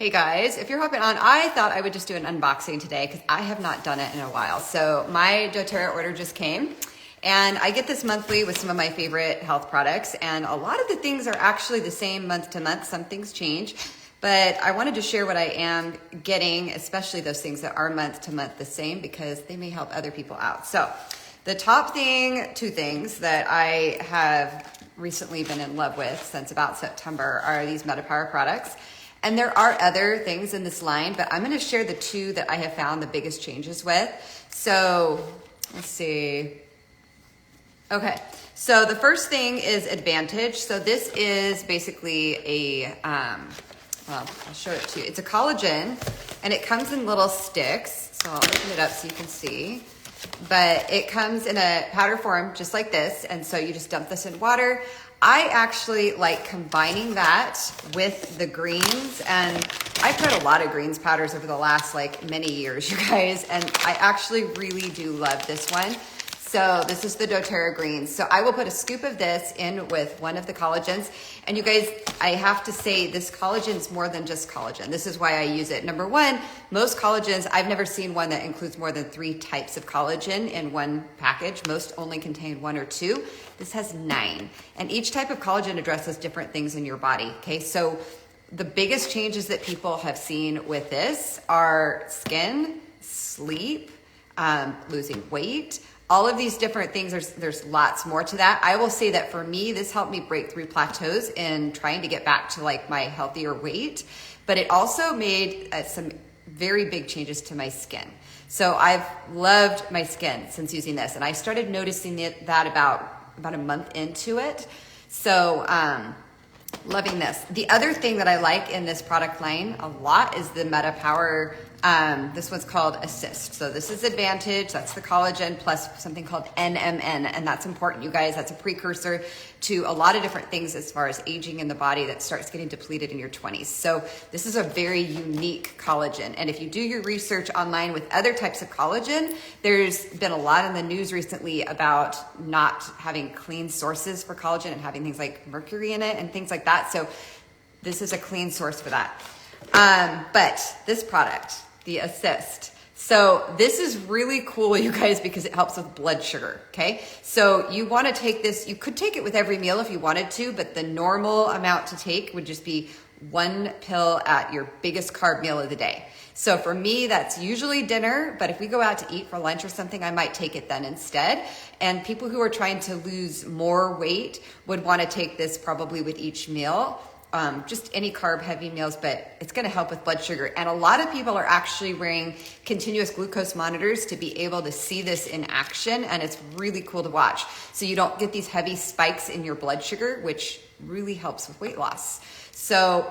Hey guys, if you're hopping on, I thought I would just do an unboxing today because I have not done it in a while. So my doTERRA order just came and I get this monthly with some of my favorite health products, and a lot of the things are actually the same month to month. Some things change, but I wanted to share what I am getting, especially those things that are month to month the same, because they may help other people out. So the top thing, two things that I have recently been in love with since about September are these MetaPower products. And there are other things in this line, but I'm going to share the two that I have found the biggest changes with. So let's see. Okay, so the first thing is Advantage. So this is basically a, well, I'll show it to you. It's a collagen, and it comes in little sticks. So I'll open it up so you can see. But it comes in a powder form just like this, and so you just dump this in water. I actually like combining that with the greens, and I've tried a lot of greens powders over the last many years, you guys, and I actually really do love this one. So this is the doTERRA greens. So I will put a scoop of this in with one of the collagens. And you guys, I have to say this collagen is more than just collagen. This is why I use it. Number one, most collagens, I've never seen one that includes more than 3 types of collagen in one package. Most only contain 1 or 2. This has 9. And each type of collagen addresses different things in your body. Okay, so the biggest changes that people have seen with this are skin, sleep, losing weight, all of these different things. There's lots more to that. I will say that for me, this helped me break through plateaus in trying to get back to my healthier weight, but it also made some very big changes to my skin. So I've loved my skin since using this, and I started noticing that about a month into it. So loving this. The other thing that I like in this product line a lot is the MetaPower. This one's called Assist. So this is Advantage, that's the collagen, plus something called NMN, and that's important, you guys. That's a precursor to a lot of different things as far as aging in the body that starts getting depleted in your 20s. So this is a very unique collagen, and if you do your research online with other types of collagen, there's been a lot in the news recently about not having clean sources for collagen and having things like mercury in it and things like that. So this is a clean source for that. But this product, the Assist. So this is really cool, you guys, because it helps with blood sugar, okay? So you want to take this, you could take it with every meal if you wanted to, but the normal amount to take would just be 1 pill at your biggest carb meal of the day. So for me, that's usually dinner, but if we go out to eat for lunch or something, I might take it then instead. And people who are trying to lose more weight would want to take this probably with each meal. Just any carb heavy meals, but it's going to help with blood sugar. And a lot of people are actually wearing continuous glucose monitors to be able to see this in action. And it's really cool to watch. So you don't get these heavy spikes in your blood sugar, which really helps with weight loss. So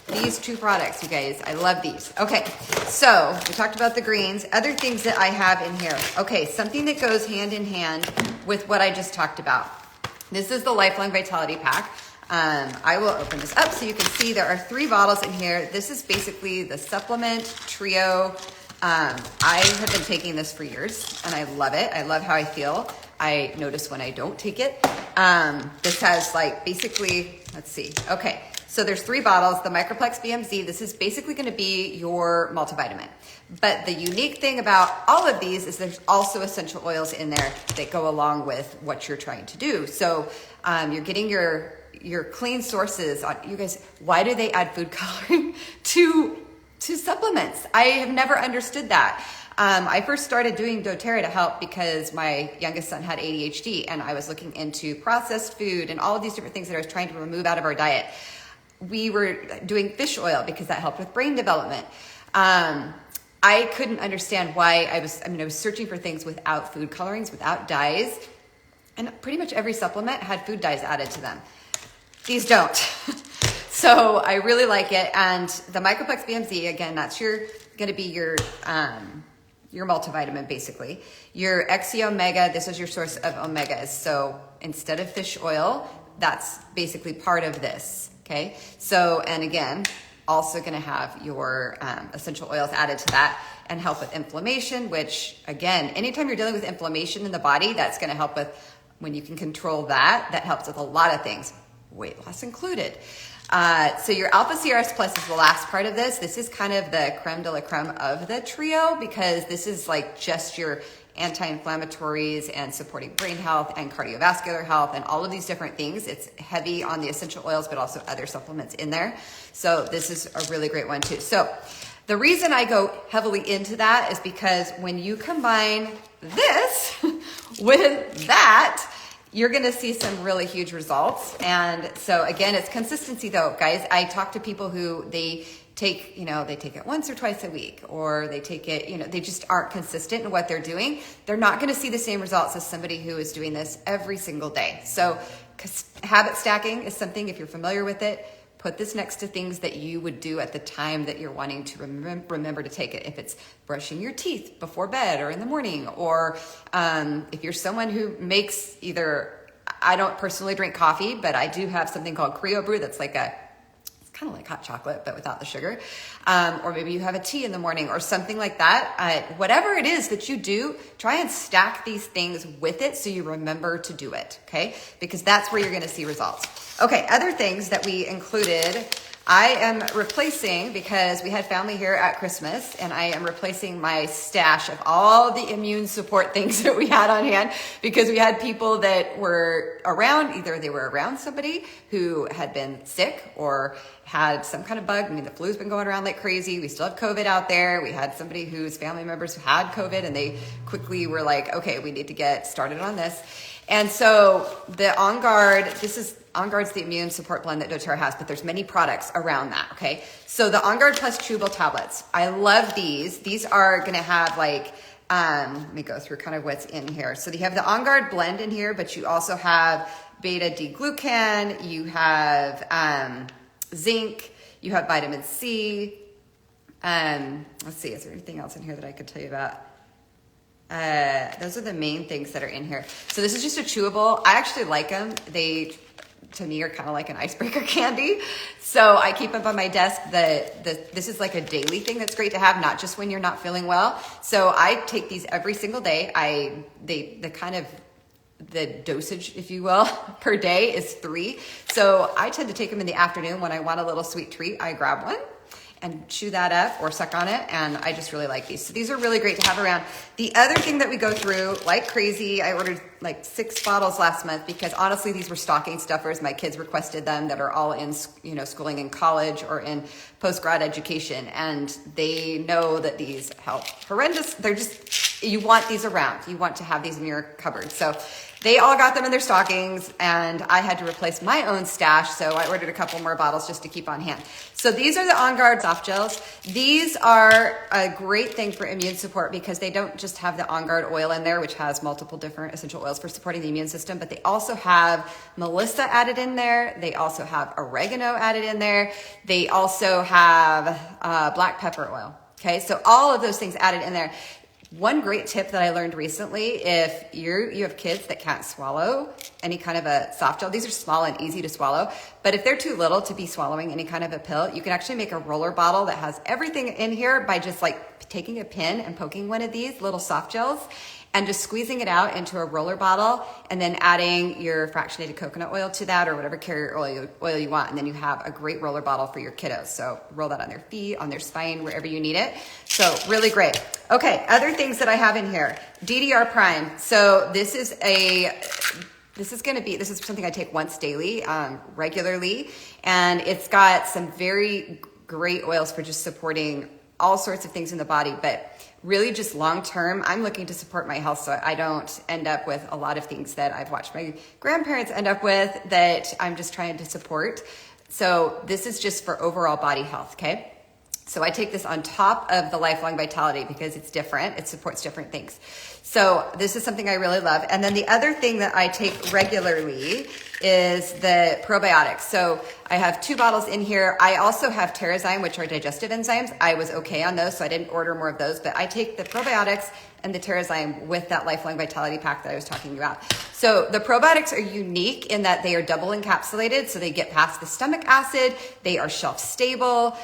these two products, you guys, I love these. Okay, so we talked about the greens. Other things that I have in here. Okay, something that goes hand in hand with what I just talked about. This is the Lifelong Vitality Pack. I will open this up so you can see there are 3 bottles in here. This is basically the supplement trio. I have been taking this for years and I love it. I love how I feel. I notice when I don't take it. This has basically, let's see. Okay, so there's 3 bottles. The Microplex BMZ, this is basically going to be your multivitamin. But the unique thing about all of these is there's also essential oils in there that go along with what you're trying to do. So you're getting your clean sources on. You guys, why do they add food coloring to supplements? I have never understood that. I first started doing doTERRA to help because my youngest son had ADHD, and I was looking into processed food and all of these different things that I was trying to remove out of our diet. We were doing fish oil because that helped with brain development. I couldn't understand why I was searching for things without food colorings, without dyes, and pretty much every supplement had food dyes added to them. These don't. So I really like it. And the Microplex BMZ, again, that's going to be your multivitamin, basically. Your XC Omega, this is your source of omegas. So instead of fish oil, that's basically part of this, okay? So, and again, also going to have your essential oils added to that and help with inflammation, which, again, anytime you're dealing with inflammation in the body, that's going to help with, when you can control that, that helps with a lot of things. Weight loss included. So your Alpha CRS Plus is the last part of this. This is kind of the creme de la creme of the trio because this is like just your anti-inflammatories and supporting brain health and cardiovascular health and all of these different things. It's heavy on the essential oils, but also other supplements in there. So this is a really great one too. So the reason I go heavily into that is because when you combine this with that, you're going to see some really huge results. And so again, it's consistency though, guys. I talk to people who they take it once or twice a week, or they take it, they just aren't consistent in what they're doing. They're not going to see the same results as somebody who is doing this every single day. So habit stacking is something, if you're familiar with it, put this next to things that you would do at the time that you're wanting to remember to take it. If it's brushing your teeth before bed or in the morning, or if you're someone who makes I don't personally drink coffee, but I do have something called Creo Brew that's like it's kind of like hot chocolate, but without the sugar. Or maybe you have a tea in the morning or something like that. Whatever it is that you do, try and stack these things with it so you remember to do it, okay? Because that's where you're gonna see results. Okay, other things that we included, I am replacing, because we had family here at Christmas, and I am replacing my stash of all the immune support things that we had on hand, because we had people that were around, either they were around somebody who had been sick or had some kind of bug. I mean, the flu's been going around like crazy. We still have COVID out there. We had somebody whose family members had COVID, and they quickly were like, okay, we need to get started on this. And so the On Guard, On Guard's the immune support blend that doTERRA has, but there's many products around that, okay? So the On Guard Plus chewable tablets, I love these. These are gonna have let me go through kind of what's in here. So you have the On Guard blend in here, but you also have beta-D-glucan, you have zinc, you have vitamin C. Let's see, is there anything else in here that I could tell you about? Those are the main things that are in here. So this is just a chewable. I actually like them. They, to me, are kind of like an icebreaker candy. So I keep them on my desk. This is like a daily thing that's great to have, not just when you're not feeling well. So I take these every single day. The dosage, if you will, per day is 3. So I tend to take them in the afternoon when I want a little sweet treat. I grab one and chew that up or suck on it, and I just really like these. So these are really great to have around. The other thing that we go through like crazy, I ordered like 6 bottles last month because honestly these were stocking stuffers. My kids requested them that are all in schooling in college or in post-grad education, and they know that these help horrendous. They're just, you want these around. You want to have these in your cupboard. So they all got them in their stockings, and I had to replace my own stash, so I ordered a couple more bottles just to keep on hand. So these are the On Guard soft gels. These are a great thing for immune support because they don't just have the On Guard oil in there, which has multiple different essential oils for supporting the immune system, but they also have Melissa added in there. They also have oregano added in there. They also have black pepper oil. Okay, so all of those things added in there. One great tip that I learned recently, if you have kids that can't swallow any kind of a soft gel, these are small and easy to swallow, but if they're too little to be swallowing any kind of a pill, you can actually make a roller bottle that has everything in here by just like taking a pin and poking one of these little soft gels and just squeezing it out into a roller bottle and then adding your fractionated coconut oil to that or whatever carrier oil you want. And then you have a great roller bottle for your kiddos. So roll that on their feet, on their spine, wherever you need it. So really great. Okay, other things that I have in here. DDR Prime. So this is something I take once daily, regularly. And it's got some very great oils for just supporting all sorts of things in the body, but really just long-term, I'm looking to support my health so I don't end up with a lot of things that I've watched my grandparents end up with that I'm just trying to support. So this is just for overall body health, okay? So I take this on top of the Lifelong Vitality because it's different. It supports different things. So this is something I really love. And then the other thing that I take regularly is the probiotics. So I have 2 bottles in here. I also have Terrazyme, which are digestive enzymes. I was okay on those, so I didn't order more of those, but I take the probiotics and the Terrazyme with that Lifelong Vitality pack that I was talking about. So the probiotics are unique in that they are double encapsulated, so they get past the stomach acid. They are shelf stable.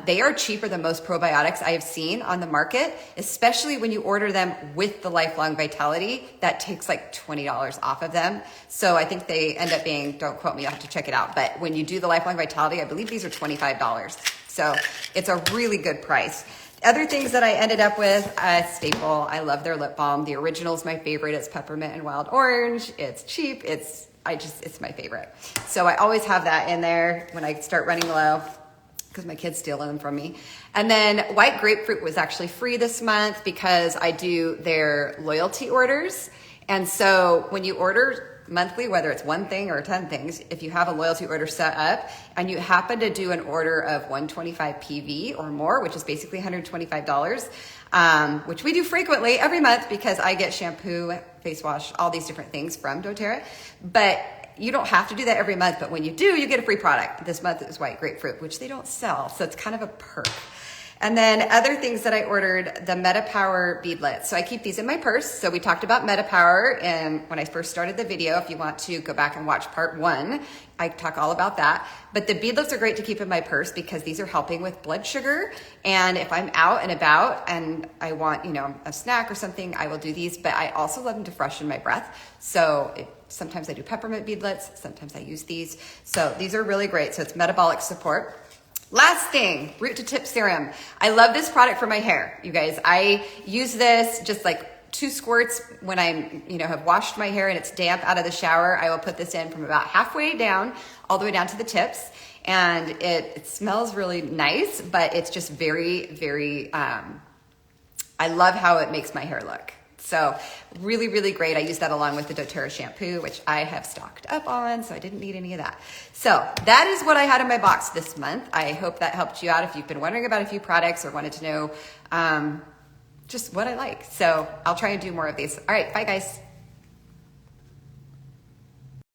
They are cheaper than most probiotics I have seen on the market, especially when you order them with the Lifelong Vitality. That takes like $20 off of them. So I think they end up being, don't quote me, you'll have to check it out. But when you do the Lifelong Vitality, I believe these are $25. So it's a really good price. Other things that I ended up with, staple, I love their lip balm. The original is my favorite. It's peppermint and wild orange. It's cheap. It's my favorite. So I always have that in there when I start running low, because my kids steal them from me. And then white grapefruit was actually free this month because I do their loyalty orders. And so when you order monthly, whether it's one thing or 10 things, if you have a loyalty order set up and you happen to do an order of 125 PV or more, which is basically $125, which we do frequently every month because I get shampoo, face wash, all these different things from doTERRA. But you don't have to do that every month, but when you do, you get a free product. This month is white grapefruit, which they don't sell, so it's kind of a perk. And then other things that I ordered, the MetaPower beadlets. So I keep these in my purse. So we talked about MetaPower and when I first started the video. If you want to go back and watch part 1, I talk all about that. But the beadlets are great to keep in my purse because these are helping with blood sugar. And if I'm out and about and I want, a snack or something, I will do these. But I also love them to freshen my breath. So sometimes I do peppermint beadlets. Sometimes I use these. So these are really great. So it's metabolic support. Last thing, root to tip serum. I love this product for my hair, you guys. I use this just like 2 squirts when I'm, have washed my hair and it's damp out of the shower. I will put this in from about halfway down, all the way down to the tips. And it smells really nice, but it's just very, very, I love how it makes my hair look. So really, really great. I use that along with the doTERRA shampoo, which I have stocked up on, so I didn't need any of that. So that is what I had in my box this month. I hope that helped you out if you've been wondering about a few products or wanted to know just what I like. So I'll try and do more of these. All right, bye guys.